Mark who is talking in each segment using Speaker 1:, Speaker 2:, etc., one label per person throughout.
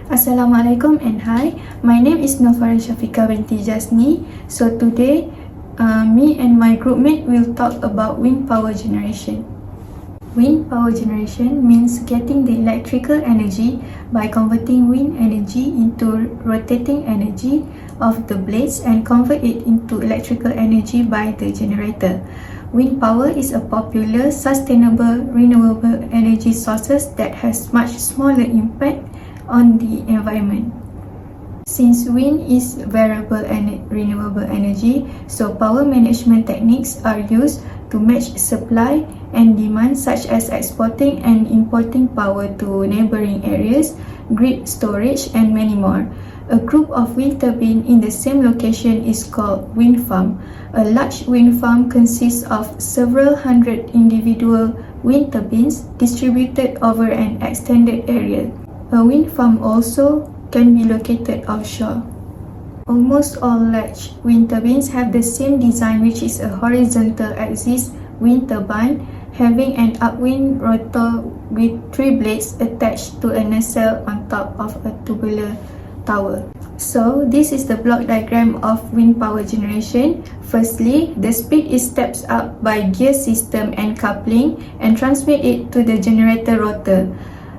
Speaker 1: Assalamualaikum and hi. My name is Nofari Shafika binti Jasni. So today, me and my groupmate will talk about wind power generation. Wind power generation means getting the electrical energy by converting wind energy into rotating energy of the blades and convert it into electrical energy by the generator. Wind power is a popular, sustainable, renewable energy sources that has much smaller impact on the environment. Since wind is variable and renewable energy, so power management techniques are used to match supply and demand, such as exporting and importing power to neighboring areas, grid storage, and many more. A group of wind turbines in the same location is called wind farm. A large wind farm consists of several hundred individual wind turbines distributed over an extended area. A wind farm also can be located offshore. Almost all large wind turbines have the same design, which is a horizontal axis wind turbine having an upwind rotor with 3 blades attached to a nacelle on top of a tubular tower. So this is the block diagram of wind power generation. Firstly, the speed is stepped up by gear system and coupling and transmit it to the generator rotor.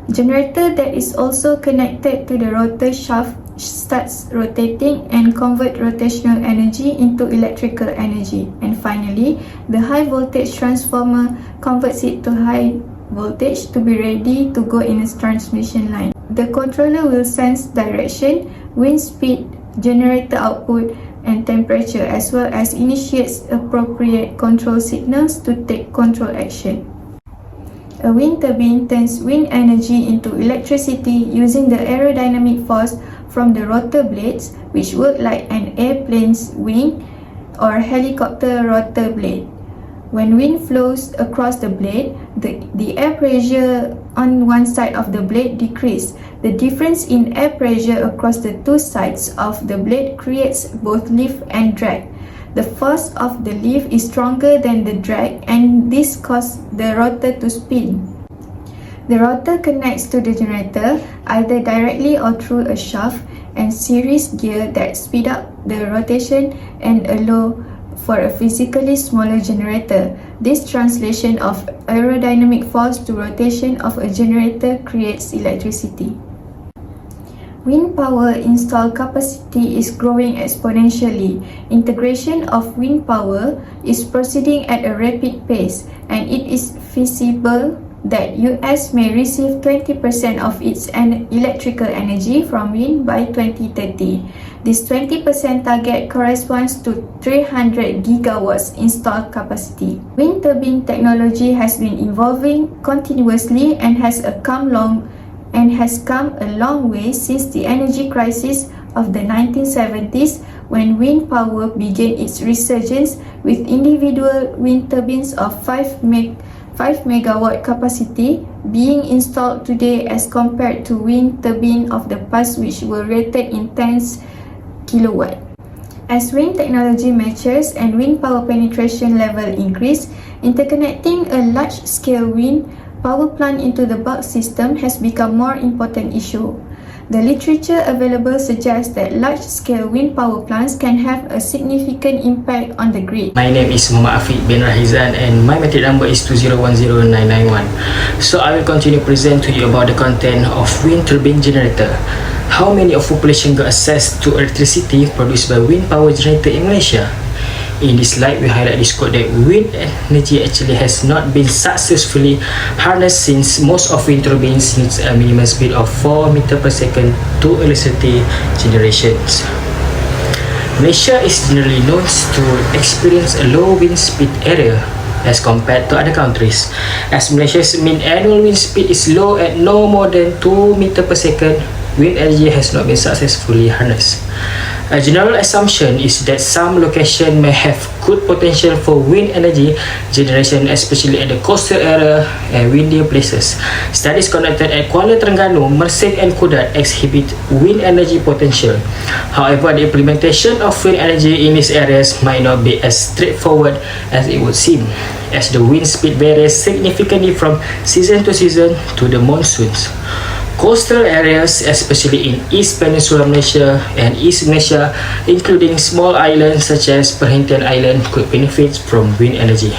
Speaker 1: Generator that is also connected to the rotor shaft starts rotating and convert rotational energy into electrical energy. And finally, the high voltage transformer converts it to high voltage to be ready to go in a transmission line. The controller will sense direction, wind speed, generator output, and temperature, as well as initiates appropriate control signals to take control action. A wind turbine turns wind energy into electricity using the aerodynamic force from the rotor blades, which work like an airplane's wing or helicopter rotor blade. When wind flows across the blade, the air pressure on one side of the blade decreases. The difference in air pressure across the two sides of the blade creates both lift and drag. The force of the lift is stronger than the drag, and this causes the rotor to spin. The rotor connects to the generator either directly or through a shaft and series gear that speed up the rotation and allow for a physically smaller generator. This translation of aerodynamic force to rotation of a generator creates electricity. Wind power installed capacity is growing exponentially. Integration of wind power is proceeding at a rapid pace, and it is feasible that US may receive 20% of its electrical energy from wind by 2030. This 20% target corresponds to 300 gigawatts installed capacity. Wind turbine technology has been evolving continuously and has come a long way since the energy crisis of the 1970s, when wind power began its resurgence with individual wind turbines of 5 megawatt capacity being installed today as compared to wind turbines of the past, which were rated in 10 kilowatt. As wind technology matures and wind power penetration level increase, interconnecting a large-scale wind power plant into the bulk system has become more important issue. The literature available suggests that large-scale wind power plants can have a significant impact on the grid.
Speaker 2: My name is Muhammad Afiq bin Rahizan and my metric number is 2010991. So I will continue present to you about the content of wind turbine generator. How many of population got access to electricity produced by wind power generator in Malaysia? In this slide, we highlight this quote that wind energy actually has not been successfully harnessed since most of wind turbines needs a minimum speed of 4 meters per second to electricity generations. Malaysia is generally known to experience a low wind speed area as compared to other countries, as Malaysia's mean annual wind speed is low at no more than 2 meters per second. Wind energy has not been successfully harnessed. A general assumption is that some locations may have good potential for wind energy generation, especially at the coastal area and windier places. Studies conducted at Kuala Terengganu, Mersing and Kudat exhibit wind energy potential. However, the implementation of wind energy in these areas might not be as straightforward as it would seem, as the wind speed varies significantly from season to season to the monsoons. Coastal areas, especially in East Peninsular Malaysia and East Malaysia, including small islands such as Perhentian Island, could benefit from wind energy.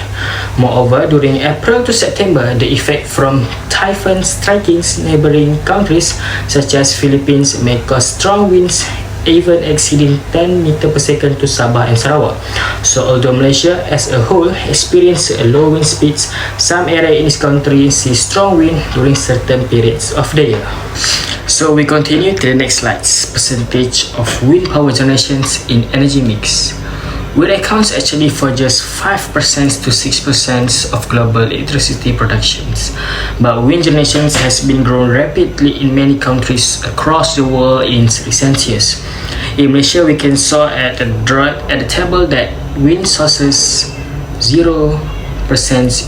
Speaker 2: Moreover, during April to September, the effect from typhoon striking neighboring countries such as Philippines may cause strong winds even exceeding 10 meter per second to Sabah and Sarawak. So although Malaysia as a whole experiences low wind speeds, some areas in this country see strong wind during certain periods of the year. So we continue to the next slides. Percentage of wind power generations in energy mix. Wind accounts actually for just 5% to 6% of global electricity productions. But wind generations has been growing rapidly in many countries across the world in recent years. In Malaysia, we can saw at the table that wind sources 0%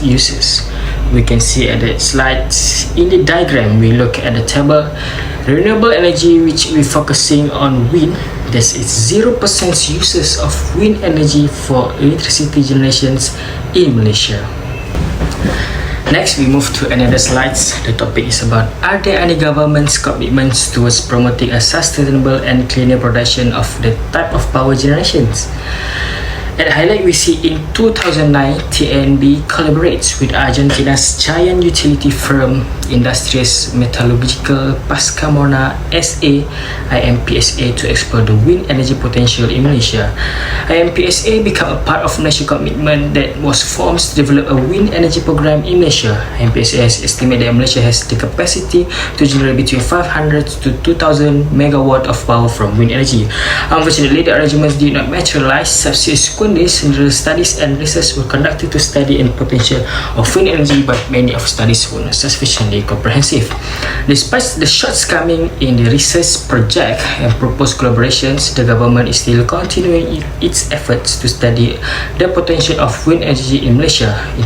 Speaker 2: uses. We can see at the slides in the diagram, we look at the table, renewable energy which we focusing on wind, there is 0% uses of wind energy for electricity generations in Malaysia. Next, we move to another slides. The topic is about, are there any government's commitments towards promoting a sustainable and cleaner production of the type of power generations? At highlight, we see in 2009, TNB collaborates with Argentina's giant utility firm Industrias Metallurgical Pascamorna SA (IMPSA) to explore the wind energy potential in Malaysia. IMPSA became a part of national commitment that was formed to develop a wind energy program in Malaysia. IMPSA has estimated that Malaysia has the capacity to generate between 500 to 2,000 megawatt of power from wind energy. Unfortunately, the arrangements did not materialize. Subsequently, studies and research were conducted to study the potential of wind energy, but many of studies were not sufficiently comprehensive. Despite the shortcomings in the research project and proposed collaborations, the government is still continuing its efforts to study the potential of wind energy in Malaysia. In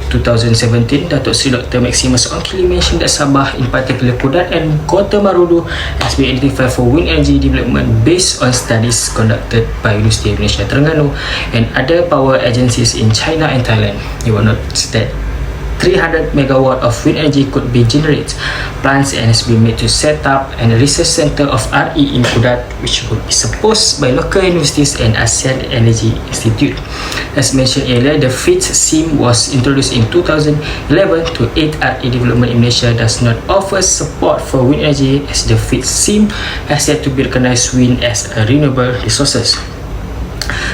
Speaker 2: 2017, Datuk Seri Dr. Maximus Ongkili mentioned that Sabah, in particular Kudat and Kota Marudu, has been identified for wind energy development based on studies conducted by University of Malaysia Terengganu and other power agencies in China and Thailand. You will note that 300 megawatt of wind energy could be generated. Plans and has been made to set up a research center of RE in Kudat, which would be supported by local universities and ASEAN Energy Institute. As mentioned earlier, the fifth SIM was introduced in 2011 to aid RE development in Malaysia. Does not offer support for wind energy, as the fifth SIM has yet to be recognized wind as a renewable resources.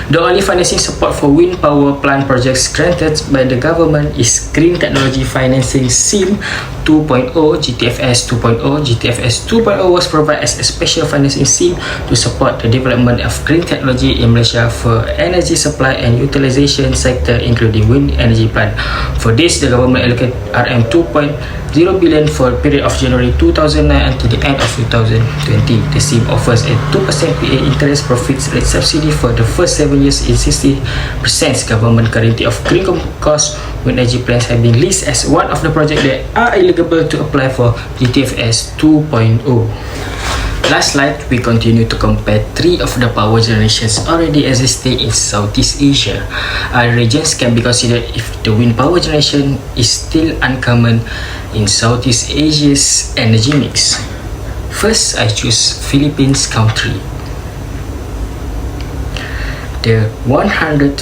Speaker 2: The only financing support for wind power plant projects granted by the government is Green Technology Financing SIM 2.0, GTFS 2.0. GTFS 2.0 was provided as a special financing SIM to support the development of green technology in Malaysia for energy supply and utilization sector, including wind energy plant. For this, the government allocated RM 2.0 billion for a period of January 2009 until the end of 2020. The SIM offers a 2% PA interest profits rate subsidy for the first 7 years in 60% government guarantee of green cost. Wind energy plants have been listed as one of the projects that are eligible to apply for GTFS 2.0. Last slide, we continue to compare three of the power generations already existing in Southeast Asia. Other regions can be considered if the wind power generation is still uncommon in Southeast Asia's energy mix. First, I choose Philippines country. The 150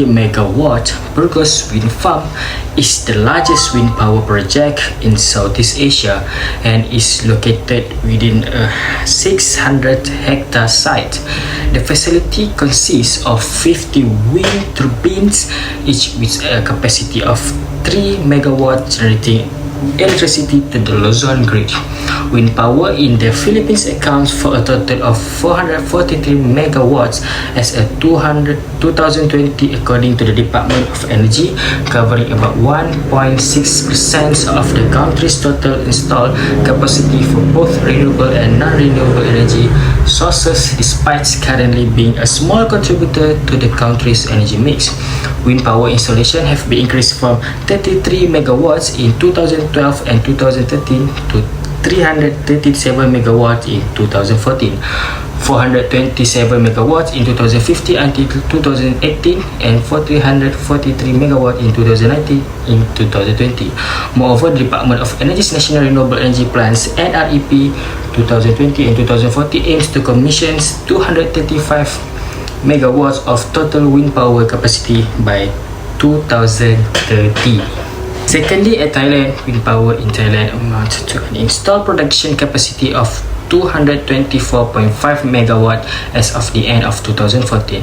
Speaker 2: megawatt Burgos wind farm is the largest wind power project in Southeast Asia and is located within a 600 hectare site. The facility consists of 50 wind turbines, each with a capacity of 3 megawatt, generating electricity to the Luzon grid. Wind power in the Philippines accounts for a total of 443 megawatts as of 2020, according to the Department of Energy, covering about 1.6% of the country's total installed capacity for both renewable and non-renewable energy sources, despite currently being a small contributor to the country's energy mix. Wind power installation have been increased from 33 megawatts in 2012 and 2013 to 337 megawatts in 2014. 427 megawatts in 2050 until 2018 and 443 megawatts in 2019 in 2020. Moreover, the Department of Energy's National Renewable Energy Plans NREP 2020 and 2040 aims to commission 235 megawatts of total wind power capacity by 2030. Secondly, at Thailand, wind power in Thailand amounts to an installed production capacity of 224.5 megawatt as of the end of 2014.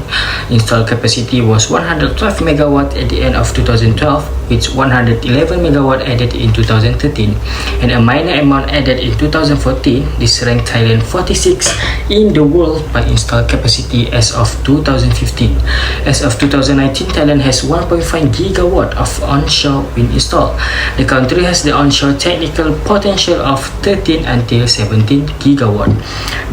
Speaker 2: Installed capacity was 112 megawatt at the end of 2012, with 111 megawatt added in 2013 and a minor amount added in 2014. This ranked Thailand 46 in the world by installed capacity as of 2015. As of 2019, Thailand has 1.5 gigawatt of onshore wind installed. The country has the onshore technical potential of 13 until 17 gigawatt.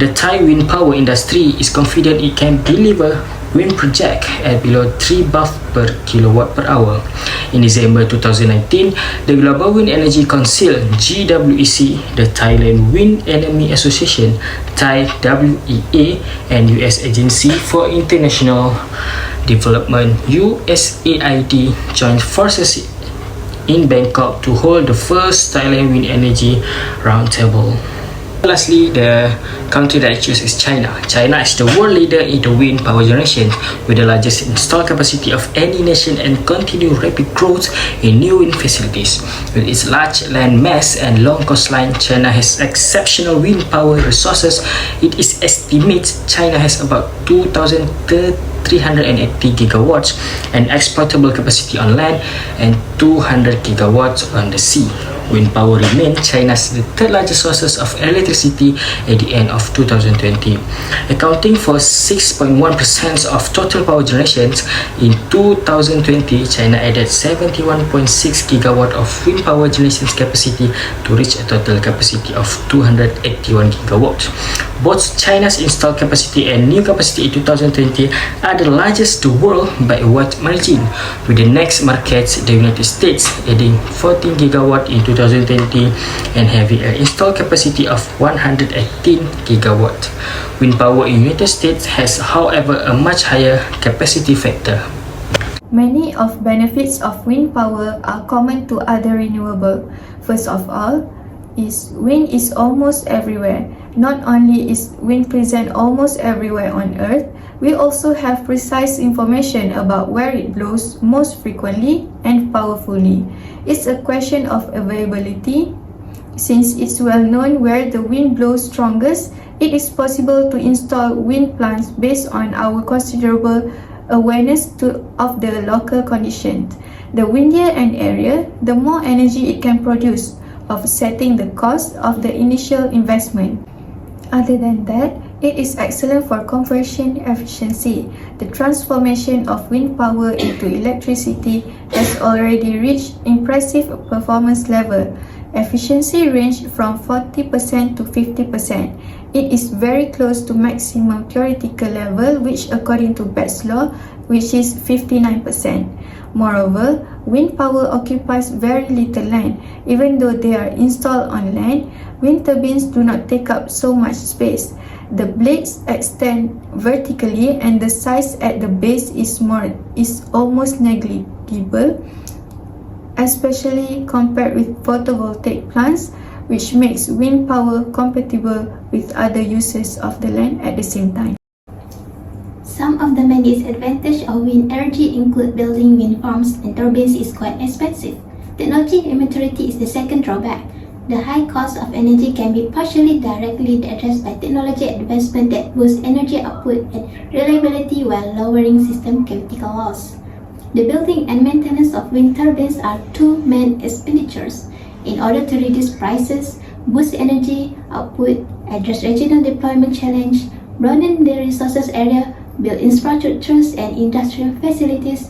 Speaker 2: The Thai wind power industry is confident it can deliver wind project at below 3 baht per kilowatt per hour. In December 2019, the Global Wind Energy Council (GWEC), the Thailand Wind Energy Association (Thai WEA), and US Agency for International Development (USAID) joined forces in Bangkok to hold the first Thailand Wind Energy Roundtable. Lastly, the country that I choose is China. China is the world leader in the wind power generation, with the largest installed capacity of any nation and continued rapid growth in new wind facilities. With its large land mass and long coastline, China has exceptional wind power resources. It is estimated China has about 2,380 gigawatts and exploitable capacity on land and 200 gigawatts on the sea. Wind power remained China's third largest sources of electricity at the end of 2020, accounting for 6.1% of total power generations. In 2020, China added 71.6 gigawatt of wind power generation capacity to reach a total capacity of 281 gigawatts. Both China's installed capacity and new capacity in 2020 are the largest in the world by a wide margin, with the next market, the United States, adding 14 gigawatt in 2020 and having an installed capacity of 118 gigawatt. Wind power in United States has, however, a much higher capacity factor.
Speaker 1: Many of benefits of wind power are common to other renewable. First of all, wind is almost everywhere. Not only is wind present almost everywhere on Earth, we also have precise information about where it blows most frequently and powerfully. It's a question of availability. Since it's well known where the wind blows strongest, it is possible to install wind plants based on our considerable awareness of the local conditions. The windier an area, the more energy it can produce, offsetting the cost of the initial investment. Other than that, it is excellent for conversion efficiency. The transformation of wind power into electricity has already reached impressive performance level. Efficiency range from 40% to 50%. It is very close to maximum theoretical level, which according to Beck's law, which is 59%. Moreover, wind power occupies very little land. Even though they are installed on land, wind turbines do not take up so much space. The blades extend vertically and the size at the base is almost negligible, especially compared with photovoltaic plants, which makes wind power compatible with other uses of the land at the same time.
Speaker 3: Some of the many disadvantages of wind energy include building wind farms and turbines is quite expensive. Technology immaturity is the second drawback. The high cost of energy can be partially directly addressed by technology advancement that boosts energy output and reliability while lowering system critical loss. The building and maintenance of wind turbines are two main expenditures. In order to reduce prices, boost energy output, address regional deployment challenge, broaden the resources area, build infrastructures and industrial facilities,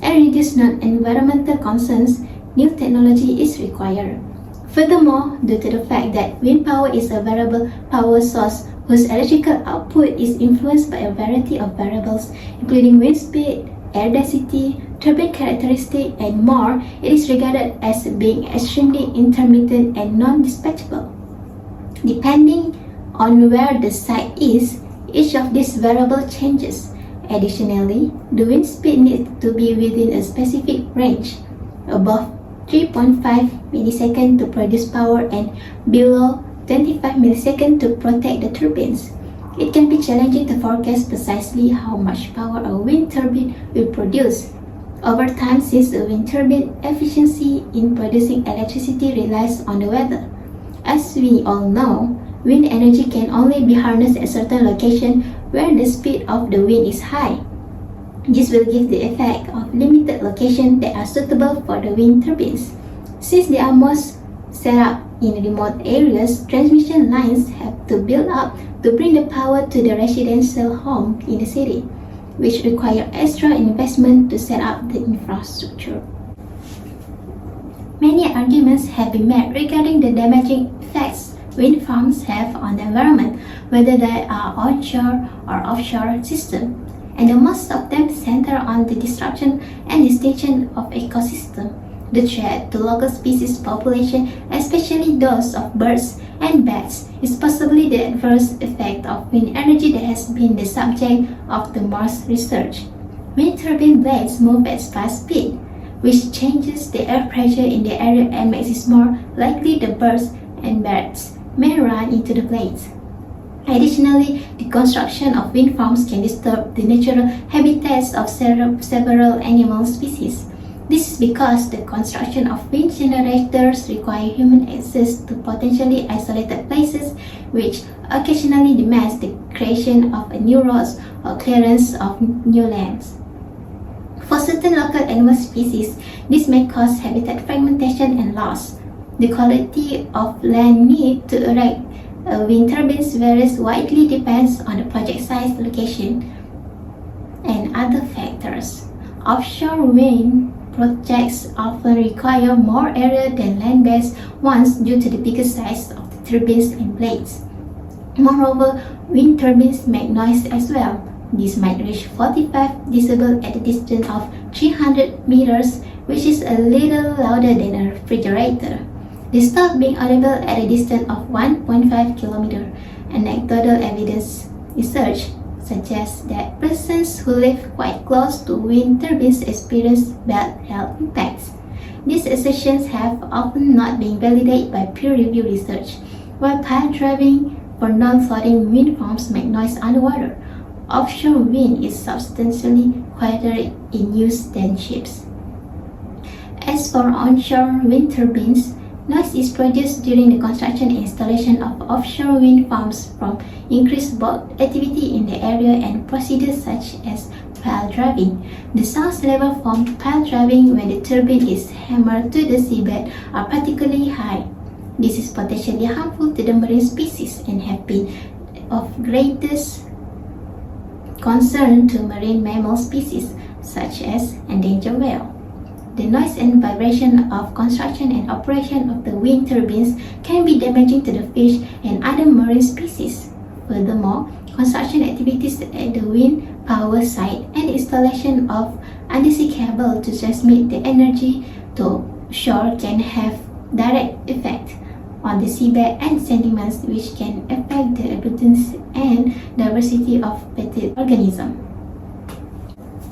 Speaker 3: and reduce non-environmental concerns, new technology is required. Furthermore, due to the fact that wind power is a variable power source whose electrical output is influenced by a variety of variables, including wind speed, air density, turbine characteristics, and more, it is regarded as being extremely intermittent and non-dispatchable. Depending on where the site is, each of these variables changes. Additionally, the wind speed needs to be within a specific range, above 3.5 milliseconds to produce power and below 25 milliseconds to protect the turbines. It can be challenging to forecast precisely how much power a wind turbine will produce. Over time, since a wind turbine efficiency in producing electricity relies on the weather. As we all know, wind energy can only be harnessed at certain locations where the speed of the wind is high. This will give the effect of limited locations that are suitable for the wind turbines. Since they are most set up in remote areas, transmission lines have to build up to bring the power to the residential home in the city, which require extra investment to set up the infrastructure. Many arguments have been made regarding the damaging effects wind farms have on the environment, whether they are onshore or offshore systems, and most of them center on the destruction and extinction of ecosystem, the threat to local species population, especially those of birds and bats, is possibly the adverse effect of wind energy that has been the subject of the most research. Wind turbine blades move at fast speed, which changes the air pressure in the area and makes it more likely the birds and bats may run into the blades. Additionally, the construction of wind farms can disturb the natural habitats of several animal species. This is because the construction of wind generators require human access to potentially isolated places, which occasionally demands the creation of new roads or clearance of new lands. For certain local animal species, this may cause habitat fragmentation and loss. The quality of land needed to erect wind turbines varies widely depends on the project size, location, and other factors. Offshore wind projects often require more area than land-based ones due to the bigger size of the turbines and blades. Moreover, wind turbines make noise as well. This might reach 45 decibels at a distance of 300 meters, which is a little louder than a refrigerator. They stop being audible at a distance of 1.5 km. Anecdotal evidence research suggests that persons who live quite close to wind turbines experience bad health impacts. These assertions have often not been validated by peer-reviewed research. While pile driving for non-floating wind farms make noise underwater, offshore wind is substantially quieter in use than ships. As for onshore wind turbines, noise is produced during the construction and installation of offshore wind farms from increased boat activity in the area and procedures such as pile driving. The sound level from pile driving when the turbine is hammered to the seabed are particularly high. This is potentially harmful to the marine species and have been of greatest concern to marine mammal species such as endangered whale. The noise and vibration of construction and operation of the wind turbines can be damaging to the fish and other marine species. Furthermore, construction activities at the wind power site and installation of undersea cable to transmit the energy to shore can have direct effect on the seabed and sediments, which can affect the abundance and diversity of aquatic organisms.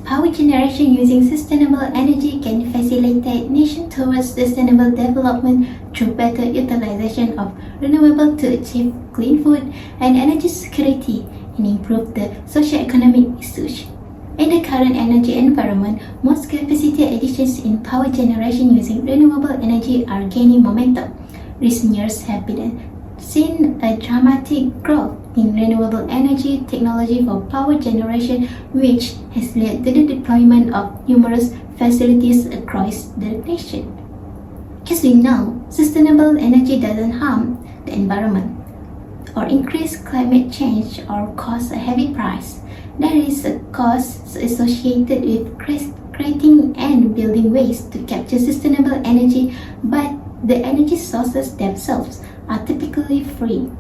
Speaker 3: Power generation using sustainable energy can facilitate nations towards sustainable development through better utilization of renewable to achieve clean food and energy security and improve the socio-economic issues. In the current energy environment, most capacity additions in power generation using renewable energy are gaining momentum. Recent years have been seen a dramatic growth in renewable energy technology for power generation, which has led to the deployment of numerous facilities across the nation. As we know, sustainable energy doesn't harm the environment or increase climate change or cause a heavy price. There is a cost associated with creating and building ways to capture sustainable energy, but the energy sources themselves are typically free.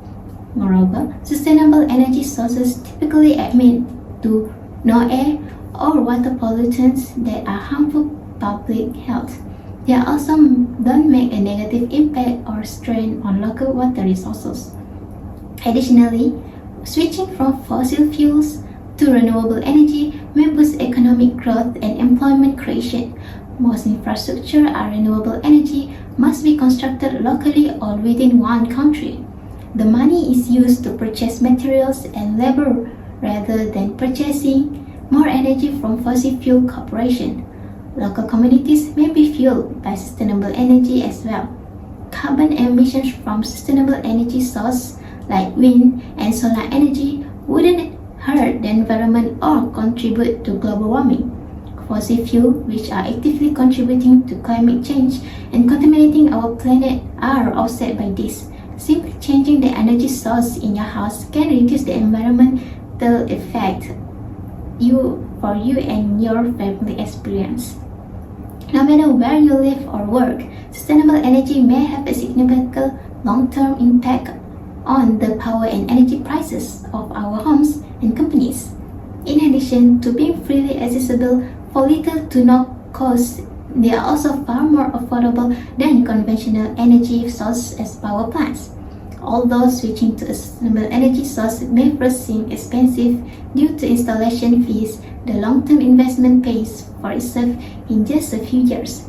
Speaker 3: Moreover, sustainable energy sources typically emit to no air or water pollutants that are harmful to public health. They also don't make a negative impact or strain on local water resources. Additionally, Switching from fossil fuels to renewable energy may boost economic growth and employment creation. Most infrastructure and renewable energy must be constructed locally or within one country. The money is used to purchase materials and labor rather than purchasing more energy from fossil fuel corporations. Local communities may be fueled by sustainable energy as well. Carbon emissions from sustainable energy sources like wind and solar energy wouldn't hurt the environment or contribute to global warming. Fossil fuels, which are actively contributing to climate change and contaminating our planet, are offset by this. Simply changing the energy source in your house can reduce the environmental effect for you and your family experience. No matter where you live or work, sustainable energy may have a significant long-term impact on the power and energy prices of our homes and companies. In addition to being freely accessible for little to no cost, they are also far more affordable than conventional energy sources as power plants. Although switching to a sustainable energy source may first seem expensive due to installation fees, the long-term investment pays for itself in just a few years.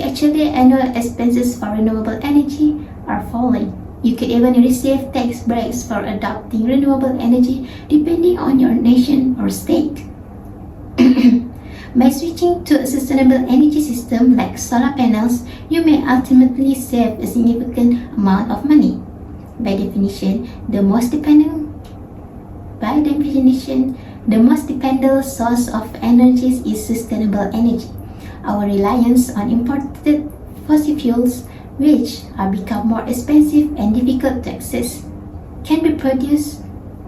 Speaker 3: Actually, annual expenses for renewable energy are falling. You could even receive tax breaks for adopting renewable energy depending on your nation or state. By switching to a sustainable energy system like solar panels, you may ultimately save a significant amount of money. By definition, the most dependent source of energy is sustainable energy. Our reliance on imported fossil fuels, which have become more expensive and difficult to access, can be produced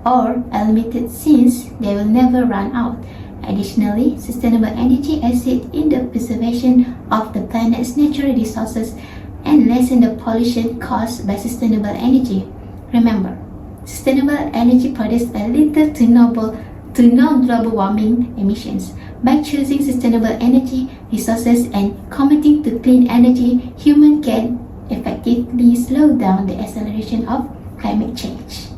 Speaker 3: or eliminated since they will never run out. Additionally, sustainable energy assists in the preservation of the planet's natural resources and lessen the pollution caused by sustainable energy. Remember, sustainable energy produces a little to no global warming emissions. By choosing sustainable energy resources and committing to clean energy, humans can effectively slow down the acceleration of climate change.